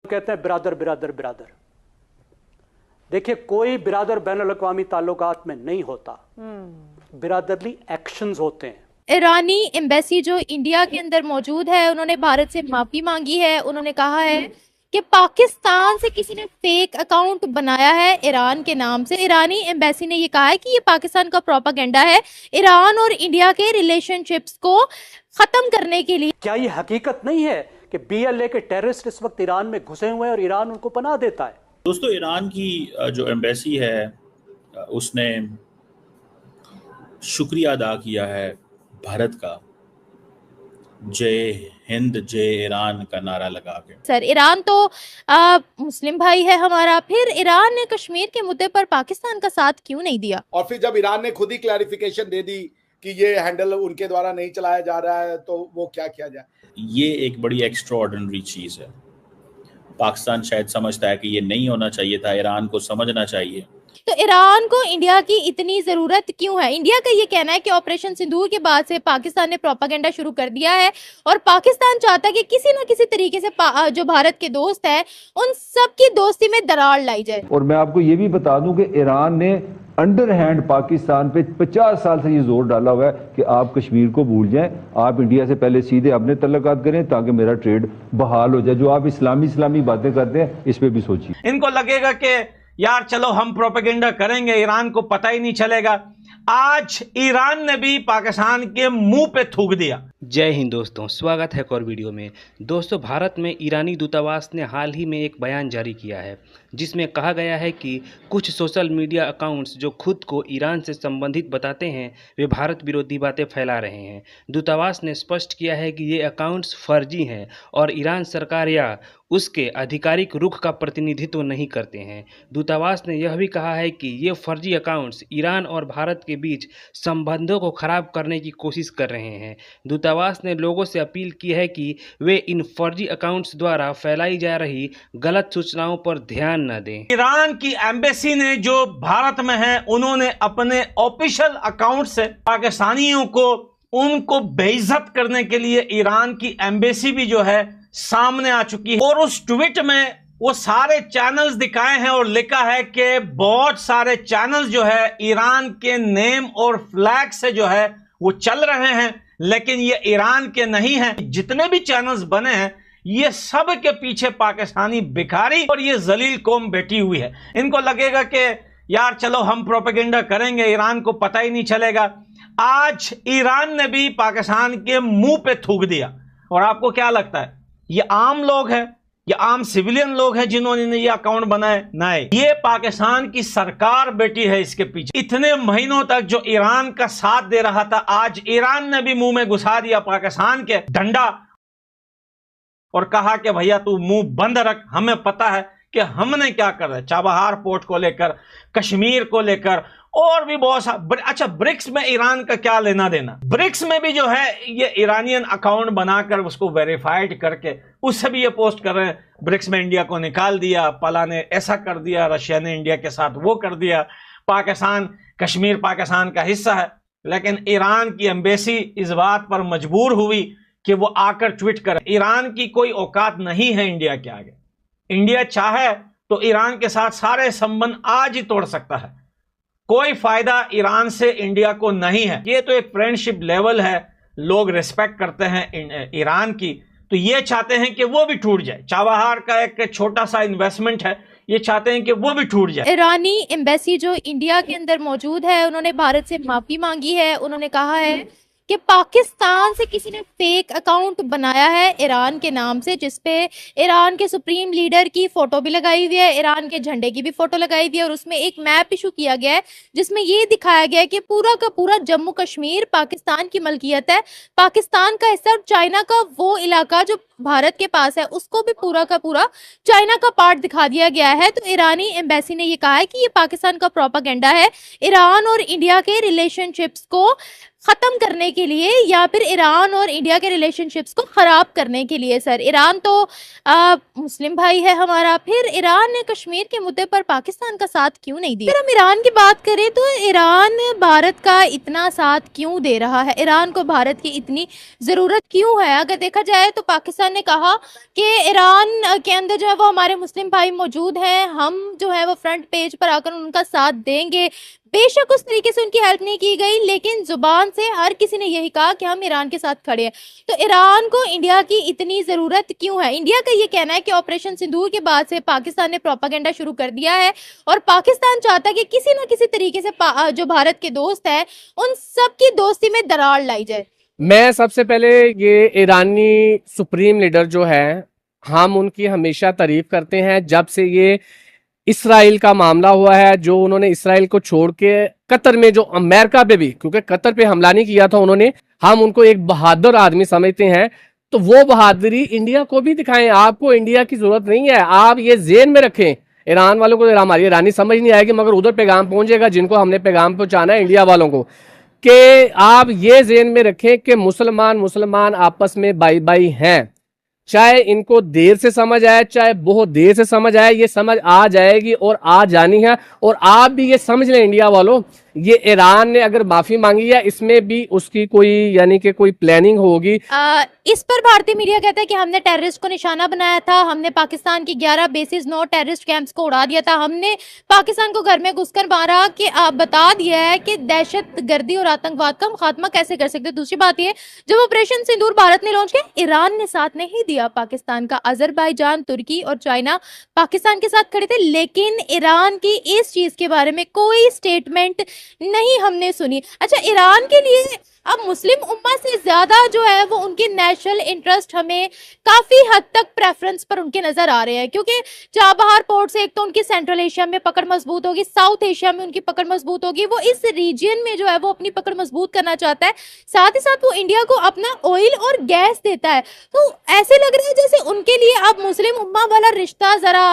कहते हैं बिरादर बिरादर बिरादर। देखिए, कोई बिरादर बैनुल अक़वामी ताल्लुकात में नहीं होता, बिरादरली एक्शंस होते हैं। ईरानी एम्बेसी जो इंडिया के अंदर मौजूद है, उन्होंने भारत से माफी मांगी है। उन्होंने कहा है कि पाकिस्तान से किसी ने फेक अकाउंट बनाया है ईरान के नाम से। ईरानी एम्बेसी ने ये कहा है कि ये पाकिस्तान का प्रोपागेंडा है ईरान और इंडिया के रिलेशनशिप्स को खत्म करने के लिए। क्या ये हकीकत नहीं है कि BLA के टेररिस्ट इस वक्त ईरान में घुसे हुए हैं और ईरान उनको पनाह देता है? दोस्तों, ईरान की जो एम्बेसी है उसने शुक्रिया अदा किया है भारत का, जय हिंद जय ईरान का नारा लगा के। सर, ईरान तो मुस्लिम भाई है हमारा, फिर ईरान ने कश्मीर के मुद्दे पर पाकिस्तान का साथ क्यों नहीं दिया? और फिर जब ईरान ने खुद ही क्लैरिफिकेशन दे दी कि ये हैंडल उनके द्वारा नहीं चलाया जा रहा है, तो वो क्या किया जाए? ये एक बड़ी एक्स्ट्राऑर्डिनरी चीज़ है। पाकिस्तान शायद समझता है कि ये नहीं होना चाहिए था, ईरान को समझना चाहिए। तो ईरान को इंडिया की इतनी जरूरत क्यों है? इंडिया का ये कहना है कि ऑपरेशन सिंदूर के बाद से पाकिस्तान ने प्रोपागेंडा शुरू कर दिया है और पाकिस्तान चाहता है कि किसी न किसी तरीके से जो भारत के दोस्त हैं उन सब की दोस्ती में दरार लाई जाए। और मैं आपको ये भी बता दूं कि ईरान ने अंडर हैंड पाकिस्तान पे 50 साल से ये जोर डाला हुआ है कि आप कश्मीर को भूल जाएं, आप इंडिया से पहले सीधे अपने तल्लुकात करें ताकि मेरा ट्रेड बहाल हो जाए। जो आप इस्लामी बातें करते हैं, इस पे भी सोचिए। इनको लगेगा कि यार चलो हम प्रोपेगेंडा करेंगे, ईरान को पता ही नहीं चलेगा। आज ईरान ने भी पाकिस्तान के मुंह पे थूक दिया। जय हिंद दोस्तों, स्वागत है एक और वीडियो में। दोस्तों, भारत में ईरानी दूतावास ने हाल ही में एक बयान जारी किया है जिसमें कहा गया है कि कुछ सोशल मीडिया अकाउंट्स जो खुद को ईरान से संबंधित बताते हैं वे भारत विरोधी बातें फैला रहे हैं। दूतावास ने स्पष्ट किया है कि ये अकाउंट्स फर्जी हैं और ईरान सरकार या उसके आधिकारिक रुख का प्रतिनिधित्व नहीं करते हैं। दूतावास ने यह भी कहा है कि ये फर्जी अकाउंट्स ईरान और भारत के बीच संबंधों को खराब करने की कोशिश कर रहे हैं। दूतावास ने लोगों से अपील की है कि वे इन फर्जी अकाउंट्स द्वारा फैलाई जा रही गलत सूचनाओं पर ध्यान न दें। ईरान की एम्बेसी ने जो भारत में है, उन्होंने अपने ऑफिशियल अकाउंट से पाकिस्तानियों को उनको बेइज्जत करने के लिए ईरान की एम्बेसी भी जो है सामने आ चुकी है। और उस ट्वीट में वो सारे चैनल्स दिखाए हैं और लिखा है कि बहुत सारे चैनल्स जो है ईरान के नेम और फ्लैग से जो है वो चल रहे हैं, लेकिन ये ईरान के नहीं हैं। जितने भी चैनल्स बने हैं ये सब के पीछे पाकिस्तानी भिखारी और ये जलील कौम बैठी हुई है। इनको लगेगा कि यार चलो हम प्रोपेगेंडा करेंगे, ईरान को पता ही नहीं चलेगा। आज ईरान ने भी पाकिस्तान के मुंह पे थूक दिया। और आपको क्या लगता है, ये आम लोग हैं, ये आम सिविलियन लोग हैं जिन्होंने ये अकाउंट बनाए? नहीं, ये पाकिस्तान की सरकार बैठी है इसके पीछे। इतने महीनों तक जो ईरान का साथ दे रहा था, आज ईरान ने भी मुंह में घुसा दिया पाकिस्तान के डंडा और कहा कि भैया तू मुंह बंद रख, हमें पता है कि हमने क्या कर रहा है। चाबहार पोर्ट को लेकर, कश्मीर को लेकर और भी बहुत सारा। अच्छा, ब्रिक्स में ईरान का क्या लेना देना? ब्रिक्स में भी जो है ये ईरानियन अकाउंट बनाकर उसको वेरीफाइड करके उससे भी ये पोस्ट कर रहे हैं, ब्रिक्स में इंडिया को निकाल दिया, पला ने ऐसा कर दिया, रशिया ने इंडिया के साथ वो कर दिया, पाकिस्तान, कश्मीर पाकिस्तान का हिस्सा है। लेकिन ईरान की एम्बेसी इस बात पर मजबूर हुई कि वो आकर ट्वीट करे। ईरान की कोई औकात नहीं है इंडिया के आगे। इंडिया चाहे तो ईरान के साथ सारे संबंध आज ही तोड़ सकता है। कोई फायदा ईरान से इंडिया को नहीं है। ये तो एक फ्रेंडशिप लेवल है, लोग रिस्पेक्ट करते हैं ईरान की, तो ये चाहते हैं कि वो भी टूट जाए। चाबहार का एक छोटा सा इन्वेस्टमेंट है, ये चाहते हैं कि वो भी टूट जाए। ईरानी एम्बेसी जो इंडिया के अंदर मौजूद है, उन्होंने भारत से माफी मांगी है। उन्होंने कहा है कि पाकिस्तान से किसी ने फेक अकाउंट बनाया है ईरान के नाम से, जिसपे ईरान के सुप्रीम लीडर की फोटो भी लगाई हुई है, ईरान के झंडे की भी फोटो लगाई हुई है और उसमें एक मैप इशू किया गया है जिसमें ये दिखाया गया है कि पूरा का पूरा जम्मू कश्मीर पाकिस्तान की मलकियत है, पाकिस्तान का हिस्सा, और चाइना का वो इलाका जो भारत के पास है उसको भी पूरा का पूरा चाइना का पार्ट दिखा दिया गया है। तो ईरानी एम्बेसी ने ये कहा है कि ये पाकिस्तान का प्रोपागेंडा है ईरान और इंडिया के रिलेशनशिप्स को खत्म करने के लिए या फिर ईरान और इंडिया के रिलेशनशिप्स को खराब करने के लिए। सर, ईरान तो मुस्लिम भाई है हमारा, फिर ईरान ने कश्मीर के मुद्दे पर पाकिस्तान का साथ क्यों नहीं दिया? फिर हम ईरान की बात करें तो ईरान भारत का इतना साथ क्यों दे रहा है? ईरान को भारत की इतनी जरूरत क्यों है? अगर देखा जाए तो पाकिस्तान पाकिस्तान ने कहा कि ईरान के अंदर जो है वो हमारे मुस्लिम भाई मौजूद हैं, हम जो है वो फ्रंट पेज पर आकर उनका साथ देंगे। बेशक उस तरीके से उनकी हेल्प नहीं की गई, लेकिन जुबान से हर किसी ने यही कहा कि हम ईरान के साथ खड़े हैं। तो ईरान को इंडिया की इतनी ज़रूरत क्यों है? इंडिया का ये कहना है कि ऑपरेशन सिंदूर के बाद से पाकिस्तान ने प्रोपागेंडा शुरू कर दिया है और पाकिस्तान चाहता है कि किसी ना किसी तरीके से जो भारत के दोस्त हैं उन सब की दोस्ती में दरार लाई जाए। मैं सबसे पहले ये ईरानी सुप्रीम लीडर जो है, हम उनकी हमेशा तारीफ करते हैं। जब से ये इसराइल का मामला हुआ है, जो उन्होंने इसराइल को छोड़ के कतर में, जो अमेरिका पे भी, क्योंकि कतर पे हमला नहीं किया था उन्होंने, हम उनको एक बहादुर आदमी समझते हैं। तो वो बहादुरी इंडिया को भी दिखाएं। आपको इंडिया की जरूरत नहीं है, आप ये ज़हन में रखें। ईरान वालों को हमारी ईरानी समझ नहीं आएगी, मगर उधर पैगाम पहुंचेगा जिनको हमने पैगाम पहुंचाना है इंडिया वालों को, कि आप ये ज़हन में रखें कि मुसलमान आपस में बाई बाई हैं। चाहे इनको देर से समझ आए, चाहे बहुत देर से समझ आए, ये समझ आ जाएगी और आ जानी है। और आप भी ये समझ लें इंडिया वालों, ये ईरान ने अगर माफी मांगी है, इसमें भी उसकी कोई यानी कि कोई प्लानिंग होगी। इस पर भारतीय मीडिया कहता है कि हमने टेररिस्ट को निशाना बनाया था, हमने पाकिस्तान की 11 बेसिस 9 टेररिस्ट कैंप्स को उड़ा दिया था, हमने पाकिस्तान को घर में घुसकर मारा, कि बता दिया है कि दहशत गर्दी और आतंकवाद का हम खात्मा कैसे कर सकते। दूसरी बात ये, जब ऑपरेशन सिंदूर भारत ने लॉन्च किया, ईरान ने साथ नहीं दिया पाकिस्तान का। अजरबैजान, तुर्की और चाइना पाकिस्तान के साथ खड़े थे, लेकिन ईरान की इस चीज के बारे में कोई स्टेटमेंट नहीं हमने सुनी। अच्छा, ईरान के लिए अब मुस्लिम उम्मा से ज्यादा जो है वो उनके नेशनल इंटरेस्ट हमें काफी हद तक प्रेफरेंस पर उनके नजर आ रहे हैं, क्योंकि चाबहार पोर्ट से एक तो उनकी सेंट्रल एशिया में पकड़ मजबूत होगी, साउथ एशिया में उनकी पकड़ मजबूत होगी, वो इस रीजन में जो है वो अपनी पकड़ मजबूत करना चाहता है। साथ ही साथ वो इंडिया को अपना ऑयल और गैस देता है। तो ऐसे लग रहा है जैसे उनके लिए अब मुस्लिम उम्मा वाला रिश्ता जरा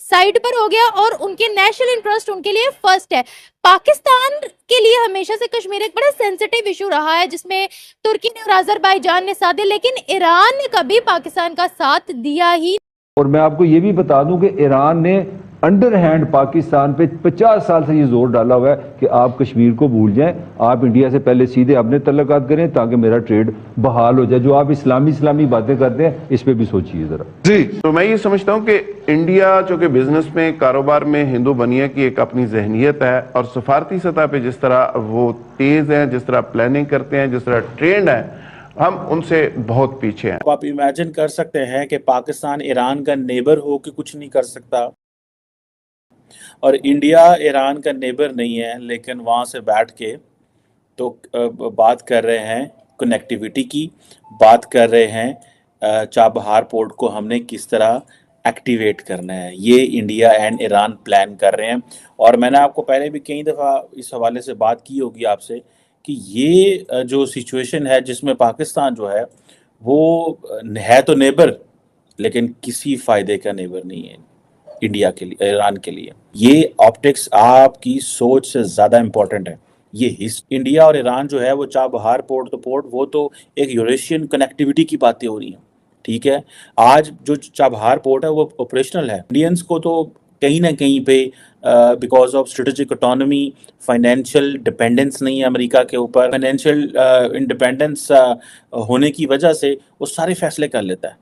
साइड पर हो गया और उनके नेशनल इंटरेस्ट उनके लिए फर्स्ट है। पाकिस्तान के लिए हमेशा से कश्मीर एक बड़ा सेंसिटिव इशू रहा है, जिसमें तुर्की ने और अजरबैजान ने साथ दिया, लेकिन ईरान ने कभी पाकिस्तान का साथ दिया ही। और मैं आपको ये भी बता दूं कि ईरान ने अंडरहैंड पाकिस्तान पे 50 साल से ये जोर डाला हुआ है कि आप कश्मीर को भूल जाएं, आप इंडिया से पहले सीधे अपने तल्लुकात करें ताकि मेरा ट्रेड बहाल हो जाए। जो आप इस्लामी बातें करते हैं, इस पे भी सोचिए जरा। जी, तो मैं ये समझता हूँ कि इंडिया जो कि बिजनेस में, कारोबार में हिंदू बनिया की एक अपनी जहनियत है, और सफारती सतह पे जिस तरह वो तेज हैं, जिस तरह प्लानिंग करते हैं, जिस तरह ट्रेंड है, हम उनसे बहुत पीछे हैं। आप इमेजिन कर सकते हैं कि पाकिस्तान ईरान का नेबर हो के कुछ नहीं कर सकता, और इंडिया ईरान का नेबर नहीं है, लेकिन वहाँ से बैठ के तो बात कर रहे हैं कनेक्टिविटी की, बात कर रहे हैं चाबहार पोर्ट को हमने किस तरह एक्टिवेट करना है। ये इंडिया एंड ईरान प्लान कर रहे हैं। और मैंने आपको पहले भी कई दफ़ा इस हवाले से बात की होगी आपसे कि ये जो सिचुएशन है जिसमें पाकिस्तान जो है वो है तो नेबर, लेकिन किसी फ़ायदे का नेबर नहीं है इंडिया के लिए, ईरान के लिए। ये ऑप्टिक्स आपकी सोच से ज़्यादा इम्पोर्टेंट है। ये इंडिया और ईरान जो है वो चाबहार पोर्ट तो पोर्ट, वो तो एक यूरेशियन कनेक्टिविटी की बातें हो रही हैं, ठीक है। आज जो चाबहार पोर्ट है वो ऑपरेशनल है। इंडियंस को तो कहीं ना कहीं पे because of strategic autonomy, financial dependence नहीं है अमेरिका के ऊपर, फाइनेंशियल इंडिपेंडेंस होने की वजह से वो सारे फैसले कर लेता है।